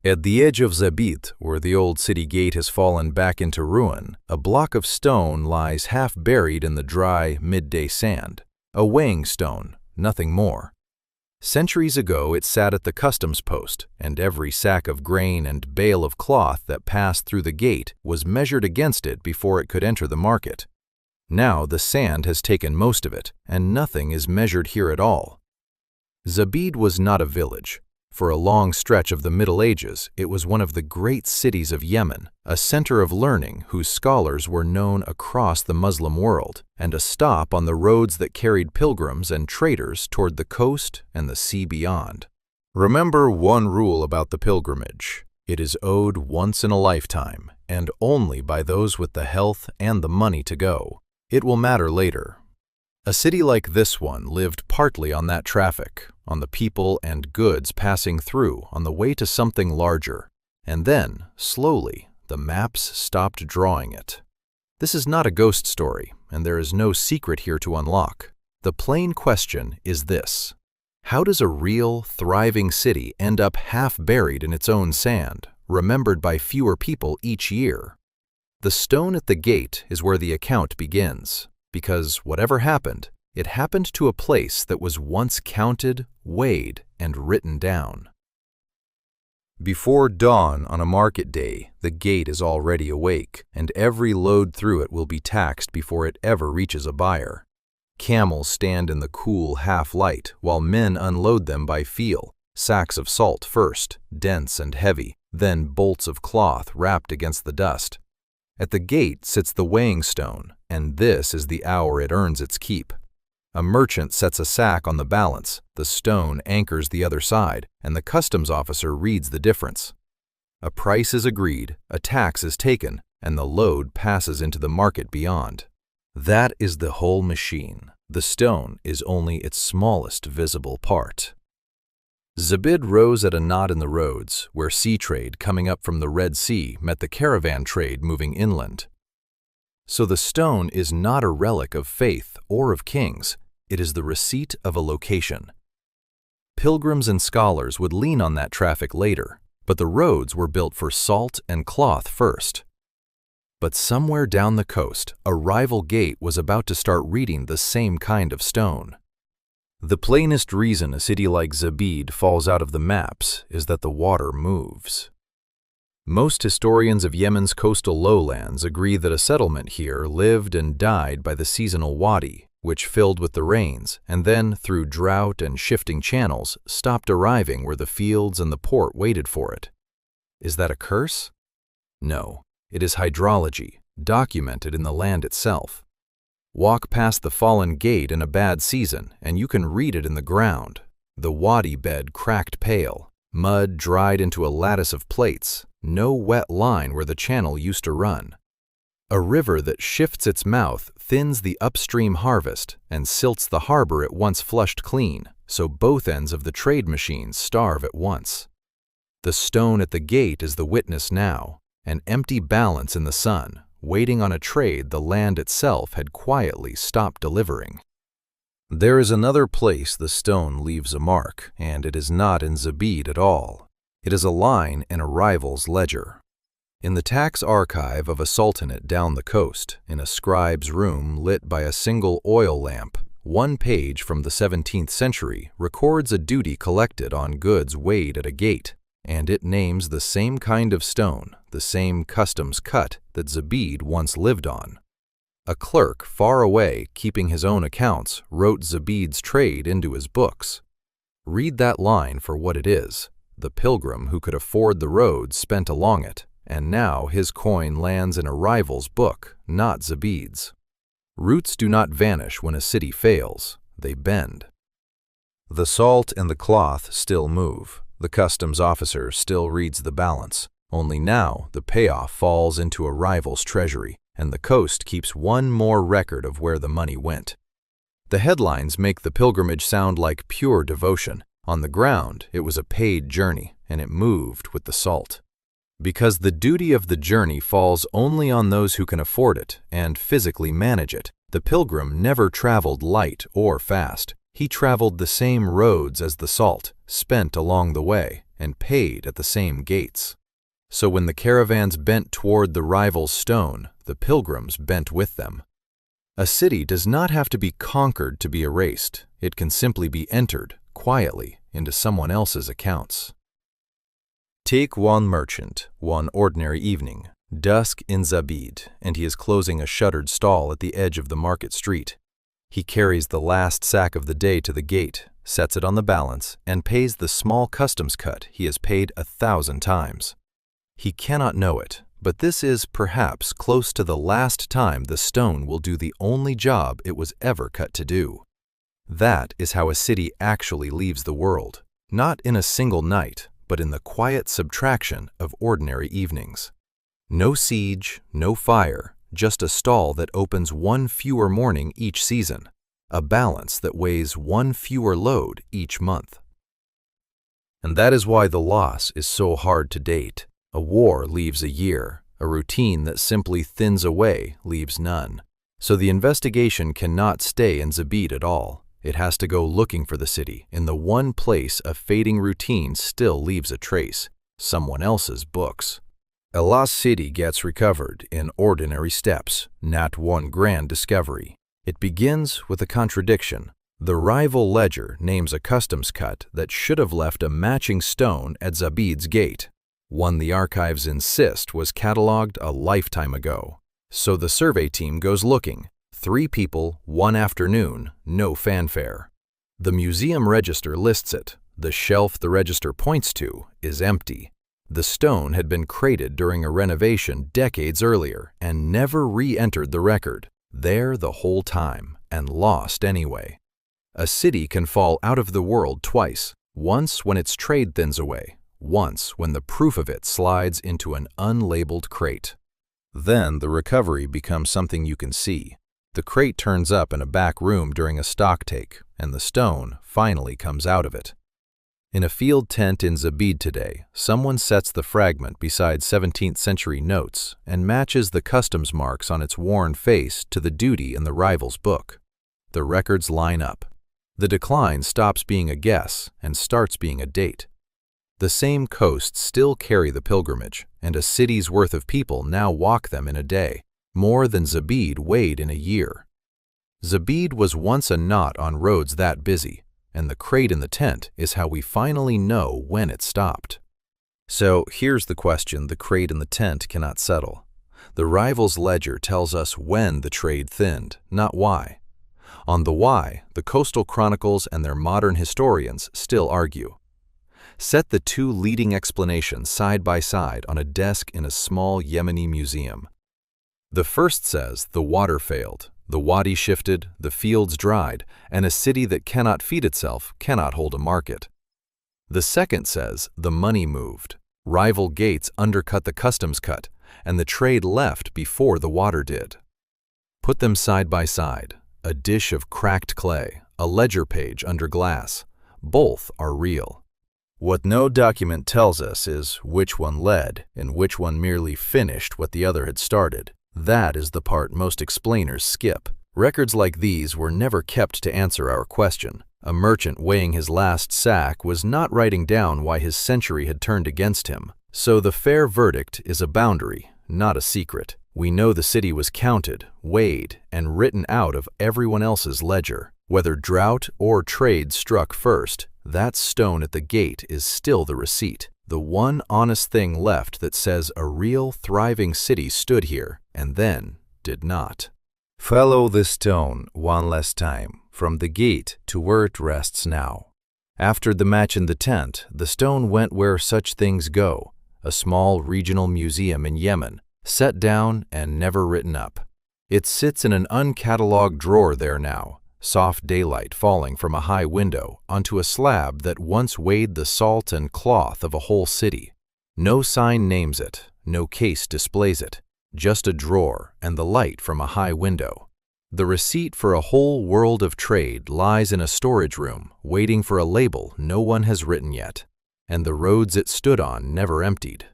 At the edge of Zabit, where the old city gate has fallen back into ruin, a block of stone lies half buried in the dry, midday sand. A weighing stone, nothing more. Centuries ago it sat at the customs post, and every sack of grain and bale of cloth that passed through the gate was measured against it before it could enter the market. Now the sand has taken most of it, and nothing is measured here at all. Zabid was not a village. For a long stretch of the Middle Ages, it was one of the great cities of Yemen, a center of learning whose scholars were known across the Muslim world, and a stop on the roads that carried pilgrims and traders toward the coast and the sea beyond. Remember one rule about the pilgrimage: it is owed once in a lifetime, and only by those with the health and the money to go. It will matter later. A city like this one lived partly on that traffic, on the people and goods passing through on the way to something larger. And then, slowly, the maps stopped drawing it. This is not a ghost story, and there is no secret here to unlock. The plain question is this: how does a real, thriving city end up half buried in its own sand, remembered by fewer people each year? The stone at the gate is where the account begins, because whatever happened, it happened to a place that was once counted, weighed, and written down. Before dawn on a market day, the gate is already awake, and every load through it will be taxed before it ever reaches a buyer. Camels stand in the cool half-light while men unload them by feel, sacks of salt first, dense and heavy, then bolts of cloth wrapped against the dust. At the gate sits the weighing stone, and this is the hour it earns its keep. A merchant sets a sack on the balance, the stone anchors the other side, and the customs officer reads the difference. A price is agreed, a tax is taken, and the load passes into the market beyond. That is the whole machine. The stone is only its smallest visible part. Zabid rose at a knot in the roads, where sea trade coming up from the Red Sea met the caravan trade moving inland. So the stone is not a relic of faith or of kings, it is the receipt of a location. Pilgrims and scholars would lean on that traffic later, but the roads were built for salt and cloth first. But somewhere down the coast, a rival gate was about to start reading the same kind of stone. The plainest reason a city like Zabid falls out of the maps is that the water moves. Most historians of Yemen's coastal lowlands agree that a settlement here lived and died by the seasonal wadi, which filled with the rains, and then, through drought and shifting channels, stopped arriving where the fields and the port waited for it. Is that a curse? No, it is hydrology, documented in the land itself. Walk past the fallen gate in a bad season, and you can read it in the ground. The wadi bed cracked pale, mud dried into a lattice of plates, no wet line where the channel used to run. A river that shifts its mouth thins the upstream harvest and silts the harbor it once flushed clean, so both ends of the trade machines starve at once. The stone at the gate is the witness now, an empty balance in the sun, waiting on a trade the land itself had quietly stopped delivering. There is another place the stone leaves a mark, and it is not in Zabid at all. It is a line in a rival's ledger. In the tax archive of a sultanate down the coast, in a scribe's room lit by a single oil lamp, one page from the 17th century records a duty collected on goods weighed at a gate, and it names the same kind of stone, the same customs cut that Zabid once lived on. A clerk far away, keeping his own accounts, wrote Zabid's trade into his books. Read that line for what it is: the pilgrim who could afford the road spent along it, and now his coin lands in a rival's book, not Zabid's. Roots do not vanish when a city fails, they bend. The salt and the cloth still move. The customs officer still reads the balance, only now the payoff falls into a rival's treasury, and the coast keeps one more record of where the money went. The headlines make the pilgrimage sound like pure devotion. On the ground, it was a paid journey, and it moved with the salt. Because the duty of the journey falls only on those who can afford it and physically manage it, the pilgrim never traveled light or fast. He traveled the same roads as the salt, spent along the way, and paid at the same gates. So when the caravans bent toward the rival's stone, the pilgrims bent with them. A city does not have to be conquered to be erased. It can simply be entered, quietly, into someone else's accounts. Take one merchant, one ordinary evening, dusk in Zabid, and he is closing a shuttered stall at the edge of the market street. He carries the last sack of the day to the gate, sets it on the balance, and pays the small customs cut he has paid 1,000 times. He cannot know it, but this is perhaps close to the last time the stone will do the only job it was ever cut to do. That is how a city actually leaves the world, not in a single night, but in the quiet subtraction of ordinary evenings. No siege, no fire, just a stall that opens one fewer morning each season, a balance that weighs one fewer load each month. And that is why the loss is so hard to date. A war leaves a year, a routine that simply thins away leaves none. So the investigation cannot stay in Zabid at all. It has to go looking for the city in the one place a fading routine still leaves a trace, someone else's books. A lost city gets recovered in ordinary steps, not one grand discovery. It begins with a contradiction. The rival ledger names a customs cut that should have left a matching stone at Zabid's gate, one the archives insist was catalogued a lifetime ago. So the survey team goes looking. 3 people, 1 afternoon, no fanfare. The museum register lists it. The shelf the register points to is empty. The stone had been crated during a renovation decades earlier and never re-entered the record, there the whole time, and lost anyway. A city can fall out of the world twice, once when its trade thins away, once when the proof of it slides into an unlabeled crate. Then the recovery becomes something you can see. The crate turns up in a back room during a stocktake, and the stone finally comes out of it. In a field tent in Zabid today, someone sets the fragment beside 17th century notes and matches the customs marks on its worn face to the duty in the rival's book. The records line up. The decline stops being a guess and starts being a date. The same coasts still carry the pilgrimage, and a city's worth of people now walk them in a day, more than Zabid weighed in a year. Zabid was once a knot on roads that busy, and the crate in the tent is how we finally know when it stopped. So here's the question the crate in the tent cannot settle. The rival's ledger tells us when the trade thinned, not why. On the why, the coastal chronicles and their modern historians still argue. Set the 2 leading explanations side by side on a desk in a small Yemeni museum. The first says the water failed, the wadi shifted, the fields dried, and a city that cannot feed itself cannot hold a market. The second says the money moved, rival gates undercut the customs cut, and the trade left before the water did. Put them side by side, a dish of cracked clay, a ledger page under glass. Both are real. What no document tells us is which one led and which one merely finished what the other had started. That is the part most explainers skip. Records like these were never kept to answer our question. A merchant weighing his last sack was not writing down why his century had turned against him. So the fair verdict is a boundary, not a secret. We know the city was counted, weighed, and written out of everyone else's ledger. Whether drought or trade struck first, that stone at the gate is still the receipt, the one honest thing left that says a real, thriving city stood here and then did not. Follow the stone one last time, from the gate to where it rests now. After the match in the tent, the stone went where such things go, a small regional museum in Yemen, set down and never written up. It sits in an uncatalogued drawer there now, soft daylight falling from a high window onto a slab that once weighed the salt and cloth of a whole city. No sign names it, no case displays it, just a drawer and the light from a high window. The receipt for a whole world of trade lies in a storage room, waiting for a label no one has written yet. And the roads it stood on never emptied.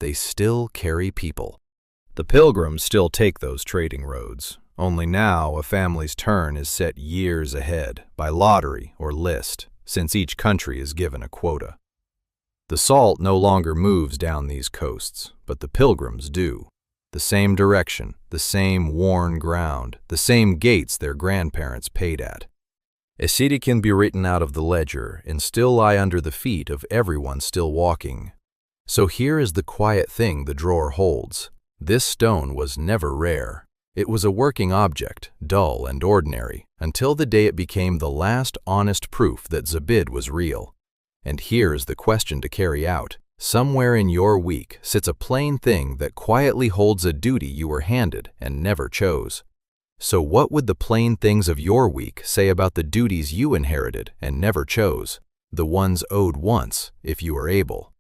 They still carry people. The pilgrims still take those trading roads. Only now a family's turn is set years ahead by lottery or list, since each country is given a quota. The salt no longer moves down these coasts, but the pilgrims do. The same direction, the same worn ground, the same gates their grandparents paid at. A city can be written out of the ledger and still lie under the feet of everyone still walking. So here is the quiet thing the drawer holds. This stone was never rare. It was a working object, dull and ordinary, until the day it became the last honest proof that Zabid was real. And here is the question to carry out. Somewhere in your week sits a plain thing that quietly holds a duty you were handed and never chose. So what would the plain things of your week say about the duties you inherited and never chose, the ones owed once, if you were able?